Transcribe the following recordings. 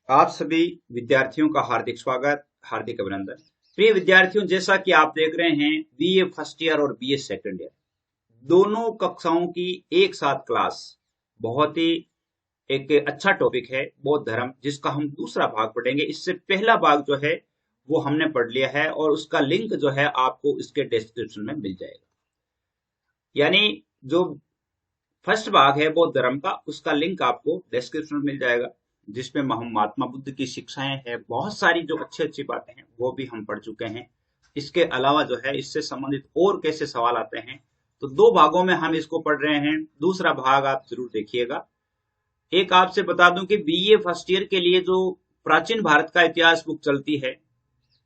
आप सभी विद्यार्थियों का हार्दिक स्वागत, हार्दिक अभिनंदन। प्रिय विद्यार्थियों, जैसा कि आप देख रहे हैं बीए फर्स्ट ईयर और बीए सेकंड ईयर दोनों कक्षाओं की एक साथ क्लास। बहुत ही एक अच्छा टॉपिक है बौद्ध धर्म, जिसका हम दूसरा भाग पढ़ेंगे। इससे पहला भाग जो है वो हमने पढ़ लिया है और उसका लिंक जो है आपको इसके डिस्क्रिप्शन में मिल जाएगा। यानी जो फर्स्ट भाग है बौद्ध धर्म का, उसका लिंक आपको डिस्क्रिप्शन में मिल जाएगा, जिसमें हम महात्मा बुद्ध की शिक्षाएं हैं, बहुत सारी जो अच्छी अच्छी बातें हैं वो भी हम पढ़ चुके हैं। इसके अलावा जो है इससे संबंधित और कैसे सवाल आते हैं, तो दो भागों में हम इसको पढ़ रहे हैं। दूसरा भाग आप जरूर देखिएगा। एक आपसे बता दूं कि बीए फर्स्ट ईयर के लिए जो प्राचीन भारत का इतिहास बुक चलती है,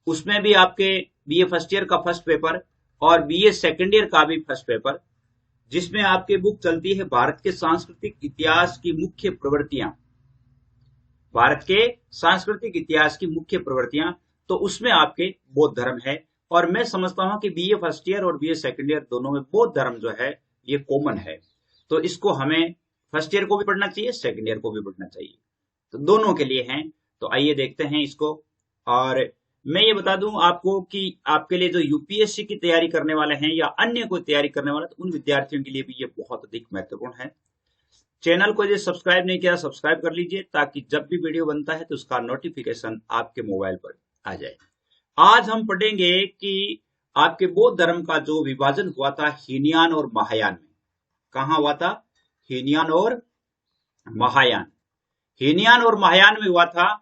उसमें भी आपके बीए फर्स्ट ईयर का फर्स्ट पेपर और बीए सेकेंड ईयर का भी फर्स्ट पेपर, जिसमें आपके बुक चलती है भारत के सांस्कृतिक इतिहास की मुख्य प्रवृत्तियां। भारत के सांस्कृतिक इतिहास की मुख्य प्रवृत्तियां, तो उसमें आपके बौद्ध धर्म है। और मैं समझता हूं कि बीए फर्स्ट ईयर और बीए सेकंड ईयर दोनों में बौद्ध धर्म जो है ये कॉमन है। तो इसको हमें फर्स्ट ईयर को भी पढ़ना चाहिए, सेकंड ईयर को भी पढ़ना चाहिए, तो दोनों के लिए हैं। तो आइए देखते हैं इसको। और मैं ये बता दूं आपको कि आपके लिए जो यूपीएससी की तैयारी करने वाले हैं या अन्य कोई तैयारी करने वाले, तो उन विद्यार्थियों के लिए भी ये बहुत अधिक महत्वपूर्ण है। चैनल को यदि सब्सक्राइब नहीं किया, सब्सक्राइब कर लीजिए, ताकि जब भी वीडियो बनता है तो उसका नोटिफिकेशन आपके मोबाइल पर आ जाए। आज हम पढ़ेंगे कि आपके बौद्ध धर्म का जो विभाजन हुआ था हीनयान और महायान में। कहां हुआ था? हीनयान और महायान। हीनयान और महायान में हुआ था।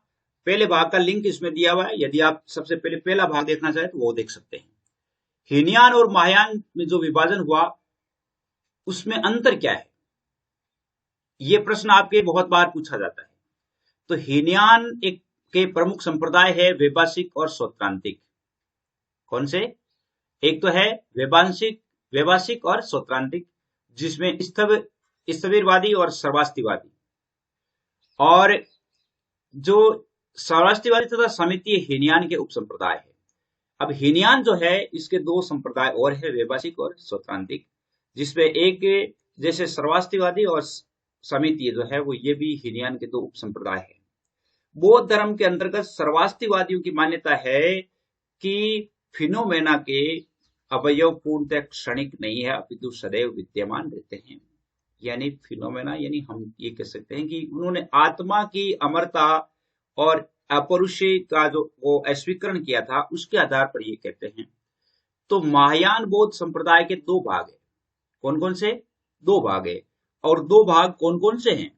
पहले भाग का लिंक इसमें दिया हुआ है, यदि आप सबसे पहले पहला भाग देखना चाहे तो वो देख सकते हैं। हीनयान और महायान में जो विभाजन हुआ उसमें अंतर क्या है, ये प्रश्न आपके बहुत बार पूछा जाता है। तो हीनयान एक के प्रमुख संप्रदाय है वैभाषिक और सौत्रांतिक। कौन से? एक तो है वैभाषिक और सौत्रांतिक, जिसमें स्थविरवादी और सर्वास्तिवादी। और जो सर्वास्तिवादी तथा समितीय हीनयान के उपसंप्रदाय है। अब हीनयान जो है इसके दो संप्रदाय और है, वैभाषिक और सौत्रांतिक, जिसमें एक जैसे सर्वास्तिवादी और समितीय जो है वो ये भी हीनयान के दो उपसंप्रदाय है। बौद्ध धर्म के अंतर्गत सर्वास्तिवादियों की मान्यता है कि फिनोमेना के अवयव पूर्णतः क्षणिक नहीं है, अपितु सदैव विद्यमान रहते हैं। यानी फिनोमेना, यानी हम ये कह सकते हैं कि उन्होंने आत्मा की अमरता और अपौरुषेय का जो वो अस्वीकरण किया था, उसके आधार पर ये कहते हैं। तो महायान बौद्ध संप्रदाय के दो भाग है। कौन कौन से? दो भाग है। और दो भाग कौन कौन से हैं?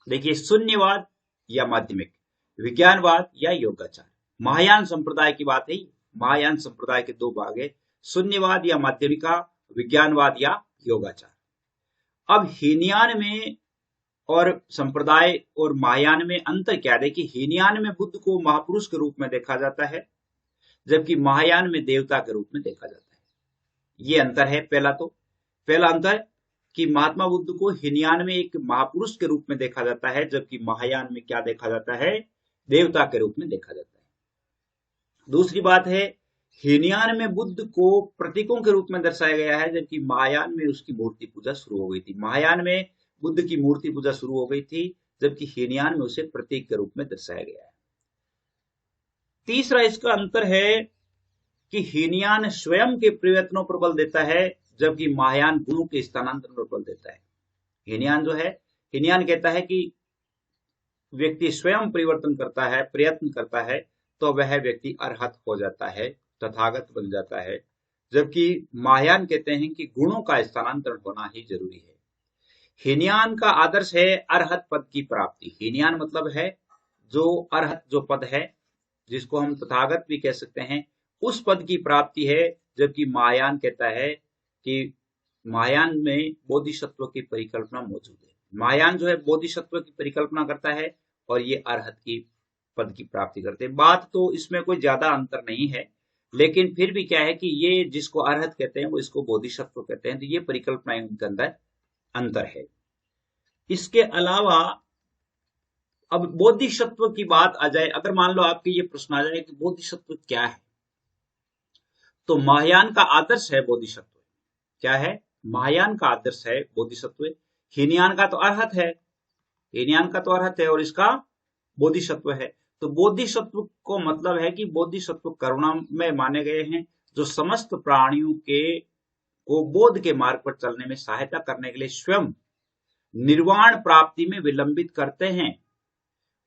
देखिए, शून्यवाद या माध्यमिक, विज्ञानवाद या योगाचार। महायान संप्रदाय की बात है। महायान संप्रदाय के दो भाग है, शून्यवाद या माध्यमिका, विज्ञानवाद या योगाचार। अब हीनयान में और संप्रदाय और महायान में अंतर क्या है? देखिए, हीनयान में बुद्ध को महापुरुष के रूप में देखा जाता है, जबकि महायान में देवता के रूप में देखा जाता है। ये अंतर है। पहला अंतर कि महात्मा बुद्ध को हीनयान में एक महापुरुष के रूप में देखा जाता है, जबकि महायान में क्या देखा जाता है? देवता के रूप में देखा जाता है। दूसरी बात है, हीनयान में बुद्ध को प्रतीकों के रूप में दर्शाया गया है, जबकि महायान में उसकी मूर्ति पूजा शुरू हो गई थी। महायान में बुद्ध की मूर्ति पूजा शुरू हो गई थी, जबकि हीनयान में उसे प्रतीक के रूप में दर्शाया गया है। तीसरा इसका अंतर है कि हीनयान स्वयं के प्रयत्नों पर बल देता है, जबकि महायान गुणों के स्थानांतरण पर बल देता है। हीनयान कहता है कि व्यक्ति स्वयं परिवर्तन करता है, प्रयत्न करता है, तो वह व्यक्ति अरहत हो जाता है, तथागत बन जाता है। जबकि महायान कहते हैं कि गुणों का स्थानांतरण होना ही जरूरी है। हीनयान का आदर्श है अरहत पद की प्राप्ति। हीनयान मतलब है जो अरहत जो पद है, जिसको हम तथागत भी कह सकते हैं, उस पद की प्राप्ति है। जबकि महायान कहता है कि महायान में बोधिसत्व की परिकल्पना मौजूद है। महायान जो है बोधिसत्व की परिकल्पना करता है और ये अरहत की पद की प्राप्ति करते हैं। बात तो इसमें कोई ज्यादा अंतर नहीं है, लेकिन फिर भी क्या है कि ये जिसको अरहत कहते हैं वो इसको बोधिसत्व कहते हैं, तो ये परिकल्पनाएं उनके अंदर अंतर है। इसके अलावा अब बोधिसत्व की बात आ जाए, अगर मान लो आपके ये प्रश्न आ जाए कि बोधिसत्व क्या है, तो महायान का आदर्श है बोधिसत्व। क्या है? महायान का आदर्श है बोधिसत्व। हीनयान का तो अरहत है, हीनयान का तो अरहत है, और इसका बोधिसत्व है। तो बोधिसत्व को मतलब है कि बोधिसत्व करुणा में माने गए हैं, जो समस्त प्राणियों के को बोध के मार्ग पर चलने में सहायता करने के लिए स्वयं निर्वाण प्राप्ति में विलंबित करते हैं।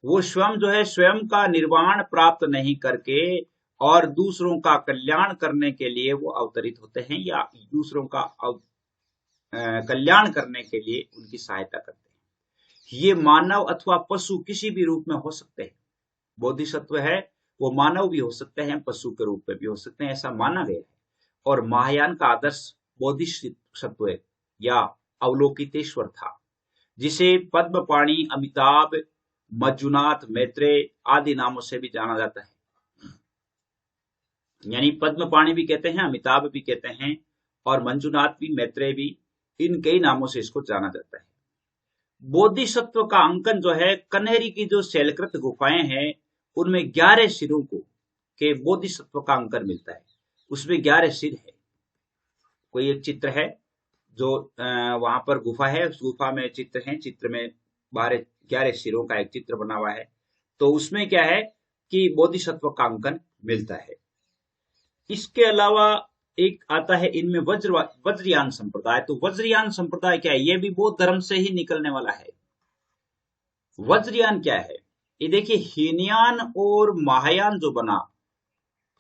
वो स्वयं जो है स्वयं का निर्वाण प्राप्त नहीं करके और दूसरों का कल्याण करने के लिए वो अवतरित होते हैं, या दूसरों का कल्याण करने के लिए उनकी सहायता करते हैं। ये मानव अथवा पशु किसी भी रूप में हो सकते हैं। बोधिसत्व है वो मानव भी हो सकते हैं, पशु के रूप में भी हो सकते हैं, ऐसा माना गया है। और महायान का आदर्श बोधिसत्व या अवलोकितेश्वर था, जिसे पद्मपाणि, अमिताभ, मंजुनाथ, मैत्रेय आदि नामों से भी जाना जाता है। यानी पद्मपाणि भी कहते हैं, अमिताभ भी कहते हैं, और मंजुनाथ भी, मैत्रेय भी, इन कई नामों से इसको जाना जाता है। बोधिसत्व का अंकन जो है, कन्हेरी की जो शैलकृत गुफाएं हैं उनमें 11 सिरों को के बोधिसत्व का अंकन मिलता है। उसमें 11 सिर है। कोई एक चित्र है जो वहां पर गुफा है, उस गुफा में चित्र है, चित्र में 11 सिरों का एक चित्र बना हुआ है। तो उसमें क्या है कि बोधिसत्व का अंकन मिलता है। इसके अलावा एक आता है इनमें वज्रयान संप्रदाय। तो वज्रयान संप्रदाय क्या है? ये भी बौद्ध धर्म से ही निकलने वाला है। वज्रयान क्या है? ये देखिए, हीनयान और महायान जो बना,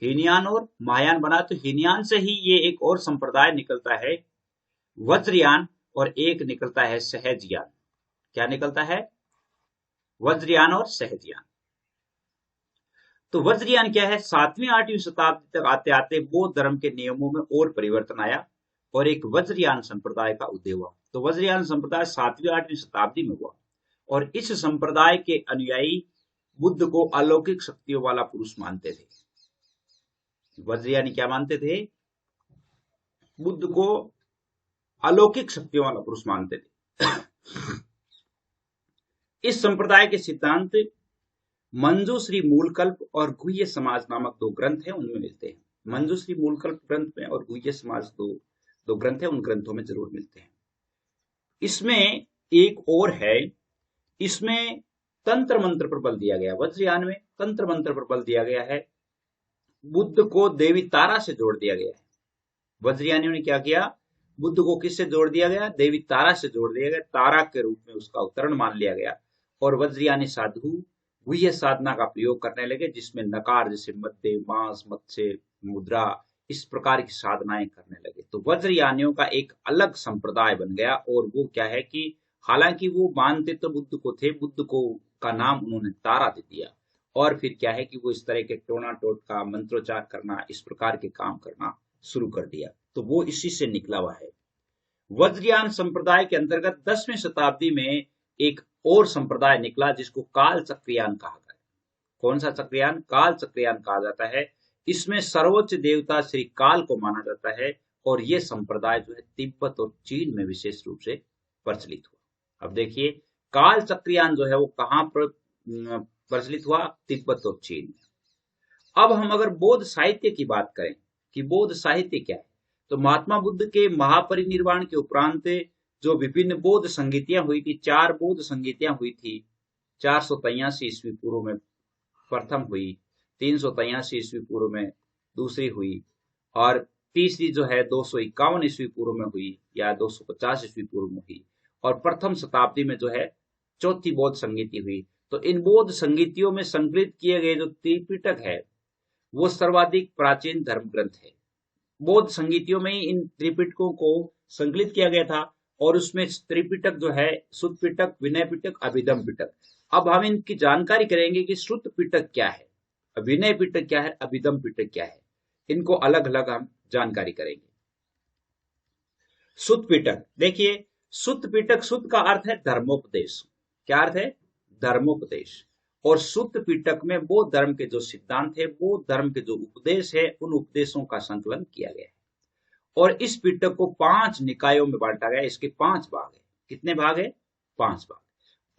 हीनयान और महायान बना, तो हीनयान से ही ये एक और संप्रदाय निकलता है वज्रयान, और एक निकलता है सहजयान। क्या निकलता है? वज्रयान और सहजयान। तो वज्रयान क्या है? 7वीं 8वीं शताब्दी तक आते आते बौद्ध धर्म के नियमों में और परिवर्तन आया और एक वज्रयान संप्रदाय का उदय हुआ। तो वज्रयान संप्रदाय 7वीं 8वीं शताब्दी में हुआ, और इस संप्रदाय के अनुयायी बुद्ध को अलौकिक शक्तियों वाला पुरुष मानते थे। वज्रयानी क्या मानते थे? बुद्ध को अलौकिक शक्तियों वाला पुरुष मानते थे। इस संप्रदाय के सिद्धांत मंजूश्री मूलकल्प और गुह्य समाज नामक 2 ग्रंथ हैं, उनमें मिलते हैं। मंजूश्री मूलकल्प ग्रंथ में और गुह्य समाज दो ग्रंथ हैं, उन ग्रंथों में जरूर मिलते हैं। इसमें एक और है, इसमें तंत्र मंत्र पर बल दिया गया। वज्रयान में तंत्र मंत्र पर बल दिया गया है। बुद्ध को देवी तारा से जोड़ दिया गया है। वज्रयानियों ने क्या किया? बुद्ध को किससे जोड़ दिया गया? देवी तारा से जोड़ दिया गया। तारा के रूप में उसका अवतरण मान लिया गया, और वज्रयानी साधु गुह्य साधना का प्रयोग करने लगे, जिसमें नकार जैसे मध्य, मांस, मत्स्य, मुद्रा, इस प्रकार की साधनाएं करने लगे। तो वज्रयानियों का एक अलग संप्रदाय बन गया। और वो क्या है कि हालांकि वो मानते तो बुद्ध को थे, बुद्ध को का नाम उन्होंने तारा दे दिया, और फिर क्या है कि वो इस तरह के टोना टोटका, मंत्रोच्चार करना, इस प्रकार के काम करना शुरू कर दिया। तो वो इसी से निकला हुआ है। वज्रयान संप्रदाय के अंतर्गत 10वीं शताब्दी में एक और संप्रदाय निकला, जिसको काल चक्रियान कहा गया। कौन सा चक्रियान? काल चक्रियान कहा जाता है। इसमें सर्वोच्च देवता श्री काल को माना जाता है, और यह संप्रदाय जो है तिब्बत और चीन में विशेष रूप से प्रचलित हुआ। अब देखिए, काल चक्रियान जो है वो कहां पर प्रचलित हुआ? तिब्बत और चीन में। अब हम अगर बौद्ध साहित्य की बात करें कि बौद्ध साहित्य क्या है, तो महात्मा बुद्ध के महापरिनिर्वाण के उपरांत जो विभिन्न बौद्ध संगीतियां हुई थी, 4 बौद्ध संगीतियां हुई थी। 483 ईस्वी पूर्व में प्रथम हुई, 383 ईस्वी पूर्व में दूसरी हुई, और तीसरी जो है 251 ईस्वी पूर्व में हुई या 250 ईस्वी पूर्व में हुई, और प्रथम शताब्दी में जो है चौथी बौद्ध संगीति हुई। तो इन बौद्ध संगीतियों में संकलित किए गए जो त्रिपिटक है वो सर्वाधिक प्राचीन धर्म ग्रंथ है। बौद्ध संगीतियों में ही इन त्रिपिटकों को संकलित किया गया था, और उसमें त्रिपिटक जो है सुत्त पिटक, विनय पिटक, अभिधम पिटक। अब हम इनकी जानकारी करेंगे कि सुत्त पिटक क्या है, विनय पिटक क्या है, अभिधम पिटक क्या है। इनको अलग अलग हम जानकारी करेंगे। सुत्त पिटक देखिए, सुत्त पिटक, सुत्त का अर्थ है धर्मोपदेश। क्या अर्थ है? धर्मोपदेश। और सुत्त पिटक में बौद्ध धर्म के जो सिद्धांत है, बौद्ध धर्म के जो उपदेश है, उन उपदेशों का संकलन किया गया है। और इस पिटक को 5 निकायों में बांटा गया है। इसके 5 भाग है। कितने भाग है? 5 भाग।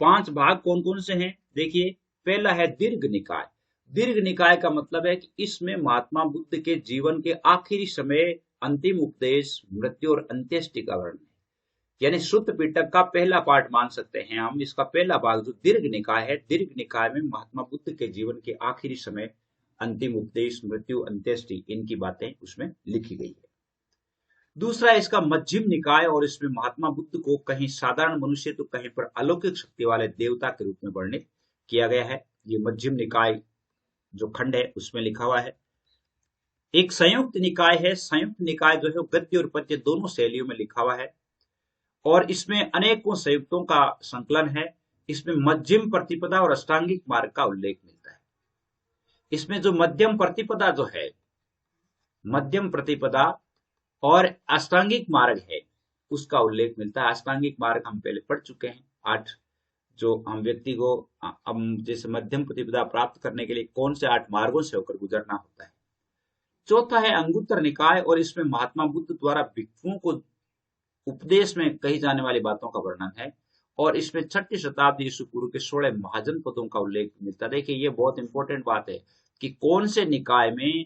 5 भाग कौन कौन से हैं? देखिए, पहला है दीर्घ निकाय। दीर्घ निकाय का मतलब है कि इसमें महात्मा बुद्ध के जीवन के आखिरी समय अंतिम उपदेश, मृत्यु और अंत्येष्टि का वर्णन है। यानी सुत्त पिटक का पहला पार्ट मान सकते हैं हम। इसका पहला भाग जो दीर्घ निकाय है, दीर्घ निकाय में महात्मा बुद्ध के जीवन के आखिरी समय, अंतिम उपदेश, मृत्यु, अंत्येष्टि, इनकी बातें उसमें लिखी गई है। दूसरा इसका मध्यम निकाय, और इसमें महात्मा बुद्ध को कहीं साधारण मनुष्य तो कहीं पर अलौकिक शक्ति वाले देवता के रूप में वर्णित किया गया है। ये मध्यम निकाय जो खंड है उसमें लिखा हुआ है। एक संयुक्त निकाय है। संयुक्त निकाय जो है गद्य और पद्य दोनों शैलियों में लिखा हुआ है, और इसमें अनेकों संयुक्तों का संकलन है। इसमें मध्यम प्रतिपदा और अष्टांगिक मार्ग का उल्लेख मिलता है। इसमें जो मध्यम प्रतिपदा जो है, मध्यम प्रतिपदा और अष्टांगिक मार्ग है, उसका उल्लेख मिलता है। अष्टांगिक मार्ग हम पहले पढ़ चुके हैं, 8 जो हम व्यक्ति को हम जैसे मध्यम प्रतिपदा प्राप्त करने के लिए कौन से 8 मार्गों से होकर गुजरना होता है। चौथा है अंगुत्तर निकाय, और इसमें महात्मा बुद्ध द्वारा भिक्षुओं को उपदेश में कही जाने वाली बातों का वर्णन है, और इसमें 6ठी शताब्दी ईसा पूर्व के 16 महाजन पदों का उल्लेख मिलता है। देखिए ये बहुत इंपॉर्टेंट बात है कि कौन से निकाय में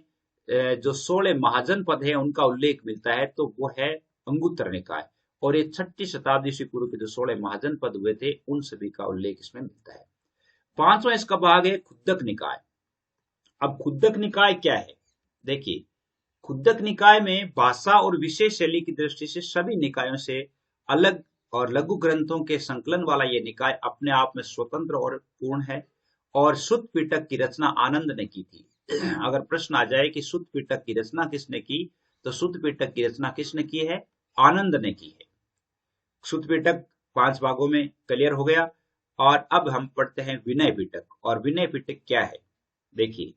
जो 16 महाजन पद है उनका उल्लेख मिलता है, तो वो है अंगुत्तर निकाय, और ये 6ठी शताब्दी ईसा पूर्व के जो 16 महाजन पद हुए थे उन सभी का उल्लेख इसमें मिलता है। पांचवा इसका भाग है खुद्दक निकाय। अब खुद्दक निकाय क्या है? देखिए खुद्दक निकाय में भाषा और विषय शैली की दृष्टि से सभी निकायों से अलग और लघु ग्रंथों के संकलन वाला यह निकाय अपने आप में स्वतंत्र और पूर्ण है, और सुत्त पिटक की रचना आनंद ने की थी। अगर प्रश्न आ जाए कि सुत्त पिटक की रचना किसने की, तो सुत्त पिटक की रचना किसने की है? आनंद ने की है। सुत्त पिटक 5 भागों में क्लियर हो गया। और अब हम पढ़ते हैं विनय पिटक। और विनय पिटक क्या है? देखिए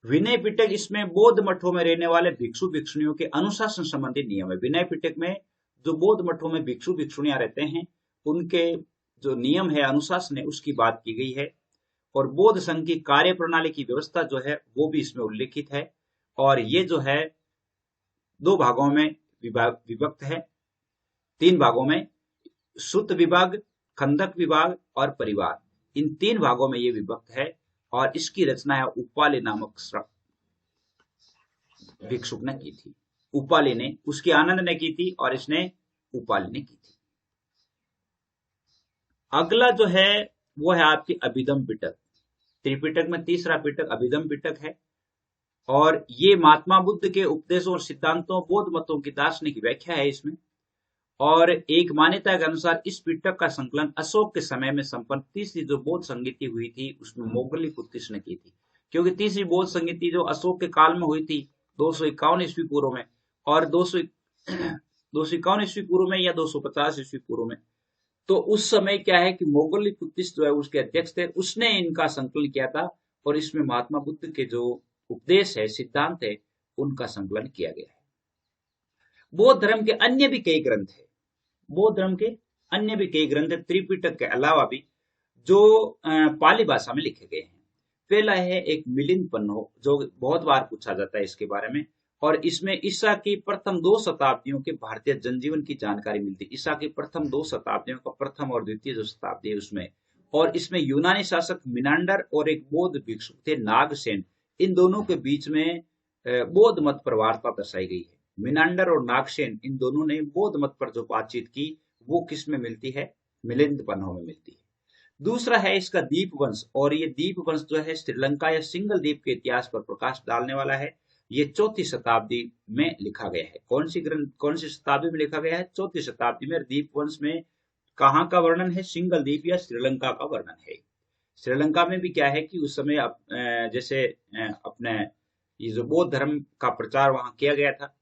विनय पिटक इसमें बौद्ध मठों में रहने वाले भिक्षु भिक्षुणियों के अनुशासन संबंधी नियम है। विनय पिटक में जो बौद्ध मठों में भिक्षु भिक्षुणियां रहते हैं उनके जो नियम है, अनुशासन है, उसकी बात की गई है। और बौद्ध संघ की कार्य प्रणाली की व्यवस्था जो है वो भी इसमें उल्लेखित है। और ये जो है 2 भागों में विभक्त है, 3 भागों में, सुत्त विभाग, खंदक विभाग और परिवार, इन 3 भागों में ये विभक्त है। और इसकी रचना है उपाली नामक भिक्षुक ने की थी। उपाली ने, उसकी आनंद ने की थी और इसने उपाली ने की थी। अगला जो है वो है आपकी अभिधम पिटक। त्रिपिटक में तीसरा पिटक अभिधम पिटक है, और ये महात्मा बुद्ध के उपदेशों और सिद्धांतों, बौद्ध मतों की दार्शनिक व्याख्या है इसमें। और एक मान्यता के अनुसार इस पिटक का संकलन अशोक के समय में संपन्न तीसरी जो बौद्ध संगीति हुई थी उसमें मोगलीपुत्तिस ने की थी। क्योंकि तीसरी बौद्ध संगीति जो अशोक के काल में हुई थी 251 ईस्वी पूर्व में, और 251 ईस्वी पूर्व में या 250 ईस्वी पूर्व में, तो उस समय क्या है कि मोगलीपुत्तिस जो है उसके अध्यक्ष थे, उसने इनका संकलन किया था। और इसमें महात्मा बुद्ध के जो उपदेश है, सिद्धांत है, उनका संकलन किया गया है। बौद्ध धर्म के अन्य भी कई ग्रंथ है, बौद्ध धर्म के अन्य भी कई ग्रंथ त्रिपिटक के अलावा भी, जो पाली भाषा में लिखे गए हैं। पहला है एक मिलिंद पन्नो, जो बहुत बार पूछा जाता है इसके बारे में, और इसमें ईसा की प्रथम 2 शताब्दियों के भारतीय जनजीवन की जानकारी मिलती है। ईसा की प्रथम 2 शताब्दियों का प्रथम और द्वितीय जो शताब्दी है उसमें, और इसमें यूनानी शासक मिनांडर और एक बौद्ध भिक्षुक थे नागसेन, इन दोनों के बीच में बौद्ध मत पर वार्ता दर्शाई गई है। मिनांडर और नागसेन, इन दोनों ने बौद्ध मत पर जो बातचीत की वो किस में मिलती है? मिलिंद पन्नो में मिलती है। दूसरा है इसका दीप वंश, और ये दीप वंश जो है श्रीलंका या सिंगल द्वीप के इतिहास पर प्रकाश डालने वाला है। ये 4वीं शताब्दी में लिखा गया है। कौन सी शताब्दी में लिखा गया है? 4वीं शताब्दी में। दीप वंश में कहाँ का वर्णन है? सिंगल द्वीप या श्रीलंका का वर्णन है। श्रीलंका में भी क्या है कि उस समय जैसे अपने ये जो बौद्ध धर्म का प्रचार वहां किया गया था।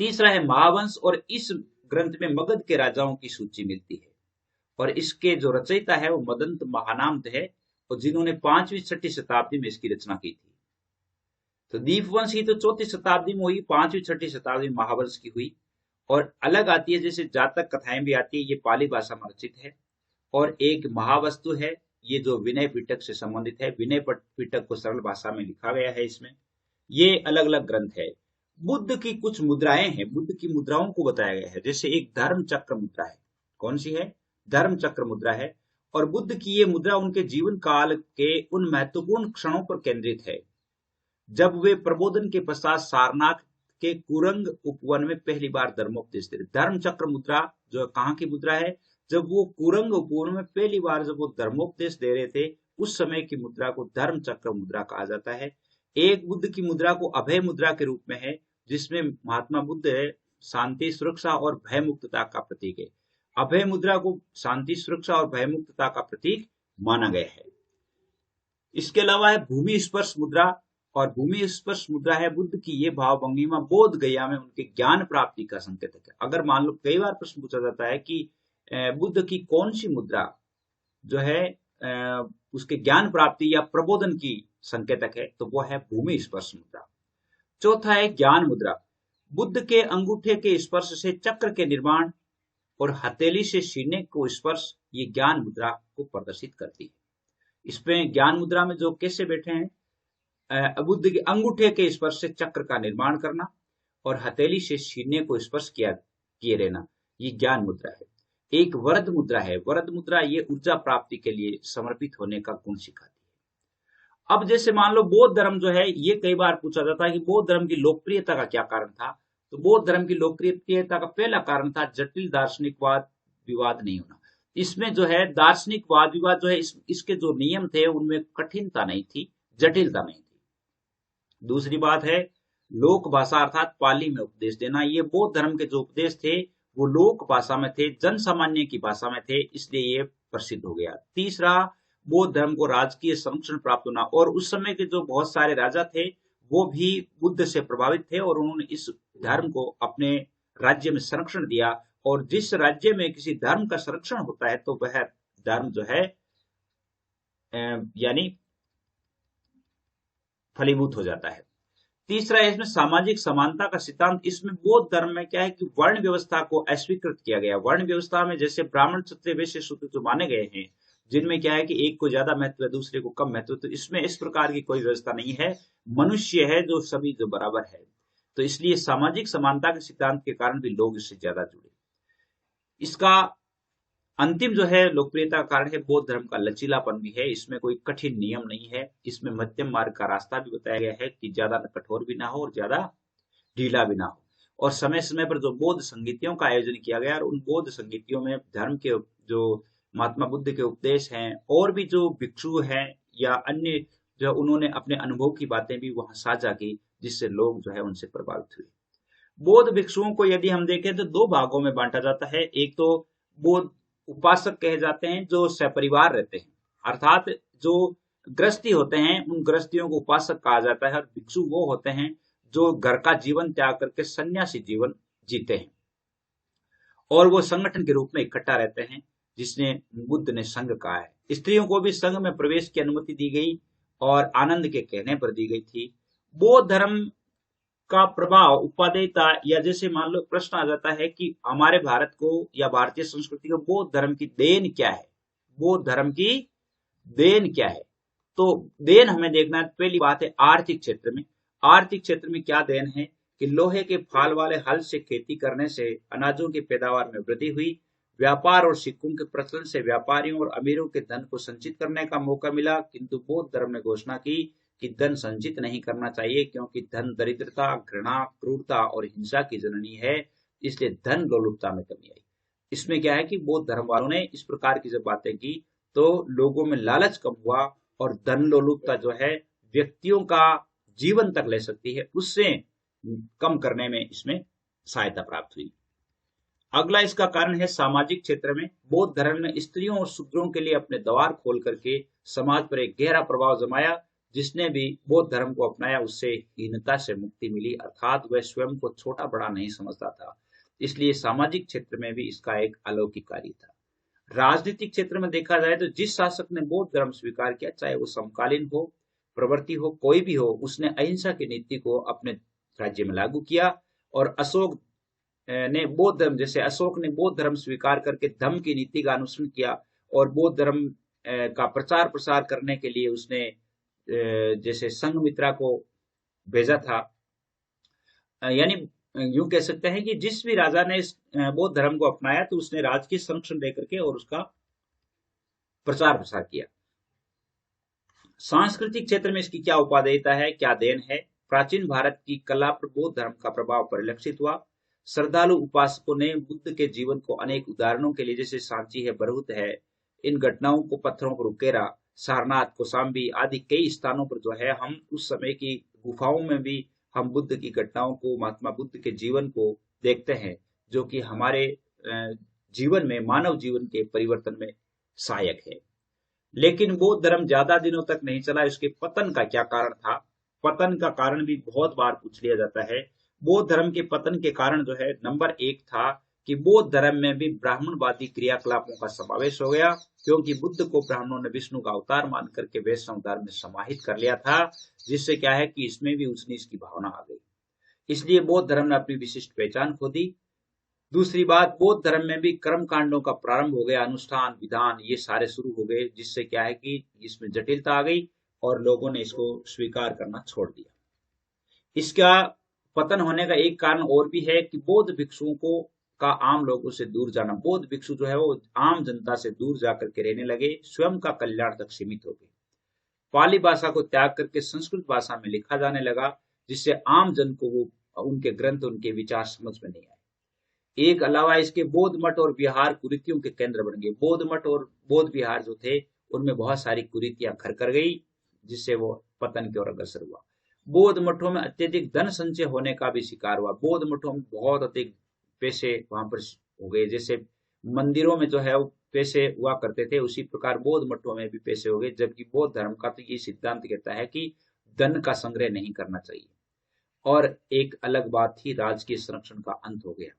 तीसरा है महावंश, और इस ग्रंथ में मगध के राजाओं की सूची मिलती है, और इसके जो रचयिता है वो मदंत महानाम है, और जिन्होंने 5वीं-6वीं शताब्दी में इसकी रचना की थी। तो दीपवंश की तो 4वीं शताब्दी में हुई, 5वीं-6वीं शताब्दी में महावंश की हुई। और अलग आती है, जैसे जातक कथाएं भी आती है, ये पाली भाषा में रचित है। और एक महावस्तु है, ये जो विनय पिटक से संबंधित है। विनय पिटक को सरल भाषा में लिखा गया है इसमें। ये अलग अलग ग्रंथ है। बुद्ध की कुछ मुद्राएं हैं, बुद्ध की मुद्राओं को बताया गया है। जैसे एक धर्म चक्र मुद्रा है। कौन सी है? धर्म चक्र मुद्रा है। और बुद्ध की ये मुद्रा उनके जीवन काल के उन महत्वपूर्ण क्षणों पर केंद्रित है जब वे प्रबोधन के पश्चात सारनाथ के कुरंग उपवन में पहली बार धर्मोपदेश दे रहे। धर्म चक्र मुद्रा जो कहाँ की मुद्रा है, जब वो कुरंग उपवन में पहली बार जब वो धर्मोपदेश दे रहे थे उस समय की मुद्रा को धर्म चक्र मुद्रा कहा जाता है। एक बुद्ध की मुद्रा को अभय मुद्रा के रूप में है, जिसमें महात्मा बुद्ध शांति सुरक्षा और भय मुक्तता का प्रतीक है। अभय मुद्रा को शांति सुरक्षा और भय मुक्तता का प्रतीक माना गया है। इसके अलावा है भूमि स्पर्श मुद्रा, और भूमि स्पर्श मुद्रा है बुद्ध की ये भाव भंगिमा बोध गया में उनके ज्ञान प्राप्ति का संकेतक है। अगर मान लो कई बार प्रश्न पूछा जाता है कि बुद्ध की कौन सी मुद्रा जो है उसके ज्ञान प्राप्ति या प्रबोधन की संकेतक है, तो वो है भूमि स्पर्श मुद्रा। चौथा है ज्ञान मुद्रा। बुद्ध के अंगूठे के स्पर्श से चक्र के निर्माण और हथेली से सीने को स्पर्श ये ज्ञान मुद्रा को प्रदर्शित करती है। इसमें ज्ञान मुद्रा में जो कैसे बैठे हैं, बुद्ध के अंगूठे के स्पर्श से चक्र का निर्माण करना और हथेली से सीने को स्पर्श किए रहना, ये ज्ञान मुद्रा है। एक वरद मुद्रा है। वरद मुद्रा ये ऊर्जा प्राप्ति के लिए समर्पित होने का गुण सिखाती है। अब जैसे मान लो बौद्ध धर्म जो है, ये कई बार पूछा जाता है कि बौद्ध धर्म की लोकप्रियता का क्या कारण था। तो बौद्ध धर्म की लोकप्रियता का पहला कारण था जटिल दार्शनिक वाद विवाद नहीं होना। इसमें जो है दार्शनिक वाद विवाद जो है इसके जो नियम थे उनमें कठिनता नहीं थी, जटिलता नहीं थी। दूसरी बात है लोक भाषा अर्थात पाली में उपदेश देना। ये बौद्ध धर्म के जो उपदेश थे वो लोक भाषा में थे, जन सामान्य की भाषा में थे, इसलिए ये प्रसिद्ध हो गया। तीसरा, बौद्ध धर्म को राजकीय संरक्षण प्राप्त होना, और उस समय के जो बहुत सारे राजा थे वो भी बुद्ध से प्रभावित थे और उन्होंने इस धर्म को अपने राज्य में संरक्षण दिया। और जिस राज्य में किसी धर्म का संरक्षण होता है तो वह धर्म जो है यानी फलीभूत हो जाता है। तीसरा है इसमें सामाजिक समानता का सिद्धांत। इसमें बौद्ध धर्म में क्या है कि वर्ण व्यवस्था को अस्वीकृत किया गया। वर्ण व्यवस्था में जैसे ब्राह्मण क्षत्रिय वैश्य शूद्र जो माने गए हैं, जिनमें क्या है कि एक को ज्यादा महत्व है दूसरे को कम महत्व, तो इसमें इस प्रकार की कोई व्यवस्था नहीं है। मनुष्य है जो सभी जो बराबर है, तो इसलिए सामाजिक समानता के सिद्धांत के कारण भी लोग इससे ज्यादा जुड़े। इसका अंतिम जो है लोकप्रियता का कारण है बौद्ध धर्म का लचीलापन भी है। इसमें कोई कठिन नियम नहीं है, इसमें मध्यम मार्ग का रास्ता भी बताया गया है कि ज्यादा कठोर भी ना हो और ज्यादा ढीला भी ना हो। और समय समय पर जो बौद्ध संगीतियों का आयोजन किया गया और उन बौद्ध संगीतियों में धर्म के जो महात्मा बुद्ध के उपदेश हैं और भी जो भिक्षु हैं या अन्य जो उन्होंने अपने अनुभव की बातें भी वहां साझा की, जिससे लोग जो है उनसे प्रभावित हुए। बौद्ध भिक्षुओं को यदि हम देखें तो दो भागों में बांटा जाता है। एक तो बौद्ध उपासक कहे जाते हैं जो सपरिवार रहते हैं, अर्थात जो गृहस्थी होते हैं उन गृहस्थियों को उपासक कहा जाता है। और भिक्षु वो होते हैं जो घर का जीवन त्याग करके सन्यासी जीवन जीते हैं और वो संगठन के रूप में इकट्ठा रहते हैं, जिसने बुद्ध ने संघ कहा है। स्त्रियों को भी संघ में प्रवेश की अनुमति दी गई और आनंद के कहने पर दी गई थी। बौद्ध धर्म का प्रभाव उपादेयता, या जैसे मान लो प्रश्न आ जाता है कि हमारे भारत को या भारतीय संस्कृति को बौद्ध धर्म की देन क्या है, बौद्ध धर्म की देन क्या है, तो देन हमें देखना है। पहली बात है आर्थिक क्षेत्र में। आर्थिक क्षेत्र में क्या देन है कि लोहे के फाल वाले हल से खेती करने से अनाजों की पैदावार में वृद्धि हुई। व्यापार और सिक्कों के प्रचलन से व्यापारियों और अमीरों के धन को संचित करने का मौका मिला, किंतु बौद्ध धर्म ने घोषणा की कि धन संचित नहीं करना चाहिए, क्योंकि धन दरिद्रता, घृणा, क्रूरता और हिंसा की जननी है, इसलिए धन लोलुपता में कमी आई। इसमें क्या है कि बौद्ध धर्म वालों ने इस प्रकार की जब बातें की तो लोगों में लालच कम हुआ और धन लोलुपता जो है व्यक्तियों का जीवन तक ले सकती है, उससे कम करने में इसमें सहायता प्राप्त हुई। अगला इसका कारण है सामाजिक क्षेत्र में। बौद्ध धर्म ने स्त्रियों और शूद्रों के लिए अपने द्वार खोल करके समाज पर एक गहरा प्रभाव जमाया। जिसने भी बौद्ध धर्म को अपनाया उससे हीनता से मुक्ति मिली, अर्थात वह स्वयं को छोटा बड़ा नहीं समझता था। इसलिए सामाजिक क्षेत्र में भी इसका एक अलौकिक कार्य था। राजनीतिक क्षेत्र में देखा जाए तो जिस शासक ने बौद्ध धर्म स्वीकार किया, चाहे वो समकालीन हो, प्रवृत्ति हो, कोई भी हो, उसने अहिंसा की नीति को अपने राज्य में लागू किया। और अशोक ने बौद्ध धर्म, जैसे अशोक ने बौद्ध धर्म स्वीकार करके धम्म की नीति का अनुसरण किया और बौद्ध धर्म का प्रचार प्रसार करने के लिए उसने जैसे संघमित्रा को भेजा था। यानी यूं कह सकते हैं कि जिस भी राजा ने इस बौद्ध धर्म को अपनाया तो उसने राजकीय संरक्षण देकर के और उसका प्रचार प्रसार किया। सांस्कृतिक क्षेत्र में इसकी क्या उपादेयता है, क्या देन है? प्राचीन भारत की कला पर बौद्ध धर्म का प्रभाव परिलक्षित हुआ। श्रद्धालु उपासकों ने बुद्ध के जीवन को अनेक उदाहरणों के लिए, जैसे सांची है, बरहुत है, इन घटनाओं को पत्थरों पर उकेरा। सारनाथ, कौशाम्बी आदि कई स्थानों पर जो है हम उस समय की गुफाओं में भी हम बुद्ध की घटनाओं को, महात्मा बुद्ध के जीवन को देखते हैं, जो कि हमारे जीवन में, मानव जीवन के परिवर्तन में सहायक है। लेकिन बौद्ध धर्म ज्यादा दिनों तक नहीं चला। इसके पतन का क्या कारण था? पतन का कारण भी बहुत बार पूछ लिया जाता है। बौद्ध धर्म के पतन के कारण जो है, नंबर 1 था कि बौद्ध धर्म में भी ब्राह्मणवादी क्रियाकलापों का समावेश हो गया, क्योंकि बुद्ध को ब्राह्मणों ने विष्णु का अवतार मान करके वैष्णव धर्म में समाहित कर लिया था, जिससे क्या है कि इसमें भी ऊंच नीच की भावना आ गई। इसलिए बौद्ध धर्म ने अपनी विशिष्ट पहचान खो दी। दूसरी बात, बौद्ध धर्म में भी कर्म कांडों का प्रारंभ हो गया, अनुष्ठान, विधान, ये सारे शुरू हो गए, जिससे क्या है कि इसमें जटिलता आ गई और लोगों ने इसको स्वीकार करना छोड़ दिया। इसका पतन होने का एक कारण और भी है कि बौद्ध भिक्षुओं को का आम लोगों से दूर जाना। बौद्ध भिक्षु जो है वो आम जनता से दूर जाकर के रहने लगे, स्वयं का कल्याण तक सीमित हो गए। पाली भाषा को त्याग करके संस्कृत भाषा में लिखा जाने लगा, जिससे आम जन को वो उनके ग्रंथ, उनके विचार समझ में नहीं आए। एक अलावा इसके बौद्ध मठ और विहार कुरीतियों के केंद्र बन गए। बौद्ध मठ और बौद्ध विहार जो थे उनमें बहुत सारी कुरीतियां घर कर गई, जिससे वो पतन की ओर अग्रसर हुआ। बौद्ध मठों में अत्यधिक धन संचय होने का भी शिकार हुआ। बौद्ध मठों में बहुत अधिक पैसे वहां पर हो गए। जैसे मंदिरों में जो है वो पैसे हुआ करते थे, उसी प्रकार बौद्ध मठों में भी पैसे हो गए। जबकि बौद्ध धर्म का तो ये सिद्धांत कहता है कि धन का संग्रह नहीं करना चाहिए। और एक अलग बात थी, राजकीय संरक्षण का अंत हो गया।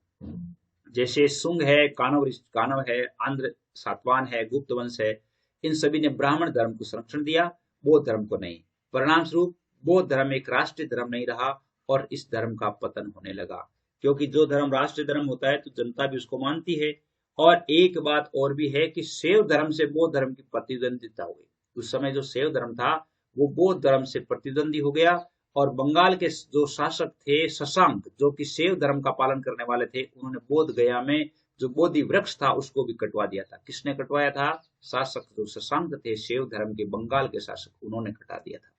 जैसे सुंग है, कानव है, आंध्र सातवाहन है, गुप्त वंश है, इन सभी ने ब्राह्मण धर्म को संरक्षण दिया, बौद्ध धर्म को नहीं। परिणाम स्वरूप बौद्ध धर्म एक राष्ट्रीय धर्म नहीं रहा और इस धर्म का पतन होने लगा, क्योंकि जो धर्म राष्ट्रीय धर्म होता है तो जनता भी उसको मानती है। और एक बात और भी है कि शैव धर्म से बौद्ध धर्म की प्रतिद्वंदिता हो गई। उस समय जो शैव धर्म था वो बौद्ध धर्म से प्रतिद्वंदी हो गया और बंगाल के जो शासक थे शशांक, जो कि शैव धर्म का पालन करने वाले थे, उन्होंने बोध गया में जो बोधि वृक्ष था उसको भी कटवा दिया था। किसने कटवाया था? शासक जो शशांक थे, शैव धर्म के बंगाल के शासक, उन्होंने कटा दिया था।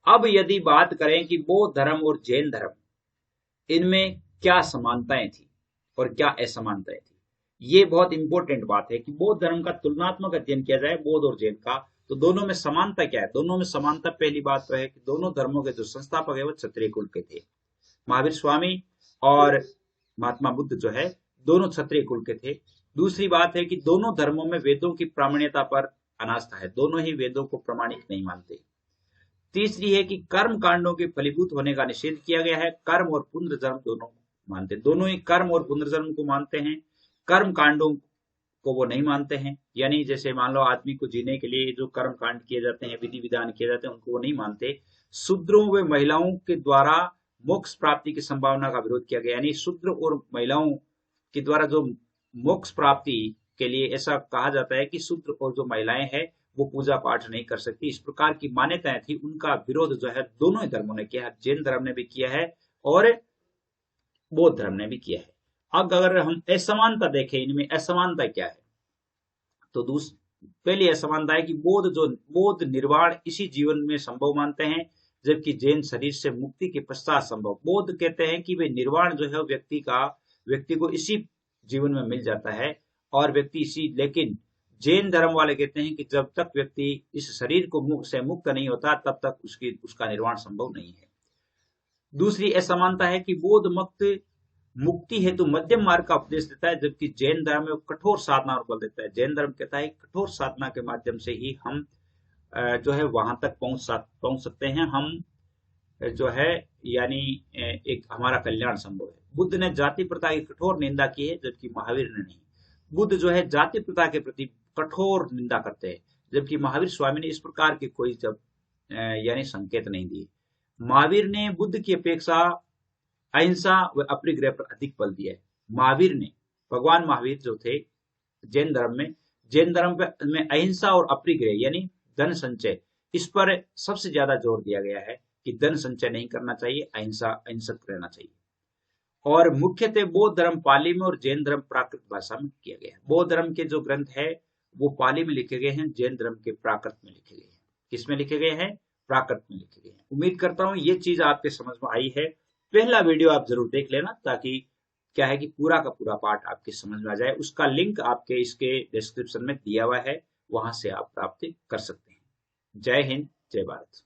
अब यदि बात करें कि बौद्ध धर्म और जैन धर्म, इनमें क्या समानताएं थी और क्या असमानताएं थी, ये बहुत इंपॉर्टेंट बात है कि बौद्ध धर्म का तुलनात्मक अध्ययन किया जाए बौद्ध और जैन का, तो दोनों में समानता क्या है? दोनों में समानता, पहली बात तो है कि दोनों धर्मों के जो संस्थापक है वो क्षत्रिय कुल के थे। महावीर स्वामी और महात्मा बुद्ध जो है दोनों क्षत्रिय कुल के थे। दूसरी बात है कि दोनों धर्मों में वेदों की प्रामाण्यता पर अनास्था है, दोनों ही वेदों को प्रमाणिक नहीं मानते। तीसरी है कि कर्म कांडों के फलीभूत होने का निषेध किया गया है। कर्म और पुनर्जन्म दोनों मानते, दोनों ही कर्म और पुनर्जन्म को मानते हैं, कर्म कांडों को वो नहीं मानते हैं। यानी जैसे मान लो आदमी को जीने के लिए जो कर्म कांड किए जाते हैं, विधि विधान किए जाते हैं, उनको वो नहीं मानते। शूद्रों व महिलाओं के द्वारा मोक्ष प्राप्ति की संभावना का विरोध किया गया। यानी शूद्र और महिलाओं के द्वारा जो मोक्ष प्राप्ति के लिए ऐसा कहा जाता है कि शूद्र और जो महिलाएं हैं वो पूजा पाठ नहीं कर सकती, इस प्रकार की मान्यताएं थी। उनका विरोध जो है दोनों ही धर्मों ने किया है, जैन धर्म ने भी किया है और बौद्ध धर्म ने भी किया है। अब अगर हम असमानता देखें, इनमें असमानता क्या है, तो पहली असमानता है कि बौद्ध निर्वाण इसी जीवन में संभव मानते हैं, जबकि जैन शरीर से मुक्ति के पश्चात संभव। बौद्ध कहते हैं कि वे निर्वाण जो है व्यक्ति को इसी जीवन में मिल जाता है और व्यक्ति इसी, लेकिन जैन धर्म वाले कहते हैं कि जब तक व्यक्ति इस शरीर को से मुक्त नहीं होता तब तक उसका निर्वाण संभव नहीं है। दूसरी असमानता है कि बौद्ध मुक्ति हेतु मध्यम मार्ग का उपदेश देता है, जबकि जैन धर्म में कठोर साधना और बल देता है। जैन धर्म कहता है कठोर साधना के माध्यम से ही हम जो है वहां तक पहुंच सकते हैं, हम जो है यानी एक हमारा कल्याण संभव है। बुद्ध ने जाति प्रथा की कठोर निंदा की है, जबकि महावीर ने नहीं। बुद्ध जो है जाति प्रथा के प्रति कठोर निंदा करते हैं, जबकि महावीर स्वामी ने इस प्रकार के कोई यानी संकेत नहीं दिए। महावीर ने बुद्ध की अपेक्षा अहिंसा व अपरिग्रह पर अधिक बल दिया है। महावीर ने, भगवान महावीर जो थे जैन धर्म में अहिंसा और अपरिग्रह यानी धन संचय, इस पर सबसे ज्यादा जोर दिया गया है कि धन संचय नहीं करना चाहिए, अहिंसक रहना चाहिए। और मुख्यतः बौद्ध धर्म पाली में और जैन धर्म प्राकृत भाषा में किया गया है। बौद्ध धर्म के जो ग्रंथ है वो पाली में लिखे गए हैं, जैन धर्म के प्राकृत में लिखे गए हैं। किसमें लिखे गए हैं? प्राकृत में लिखे गए हैं। उम्मीद करता हूं ये चीज आपके समझ में आई है। पहला वीडियो आप जरूर देख लेना, ताकि क्या है कि पूरा का पूरा पार्ट आपके समझ में आ जाए। उसका लिंक आपके इसके डिस्क्रिप्शन में दिया हुआ है, वहां से आप प्राप्त कर सकते हैं। जय हिंद, जय भारत।